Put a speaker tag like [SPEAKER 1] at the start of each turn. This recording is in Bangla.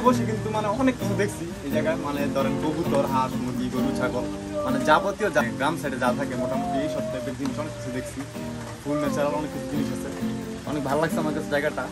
[SPEAKER 1] বসে কিন্তু মানে অনেক কিছু দেখছি এই জায়গায়, মানে ধরেন কবুতর, হাঁস, মুরগি, গরু, ছাগল, মানে যাবতীয় গ্রাম সাইডে যা থাকে মোটামুটি এই সব টাইপের জিনিস অনেক কিছু দেখছি। ফুল ন্যাচারাল অনেক কিছু জিনিস আছে, অনেক ভালো লাগছে আমার কাছে জায়গাটা।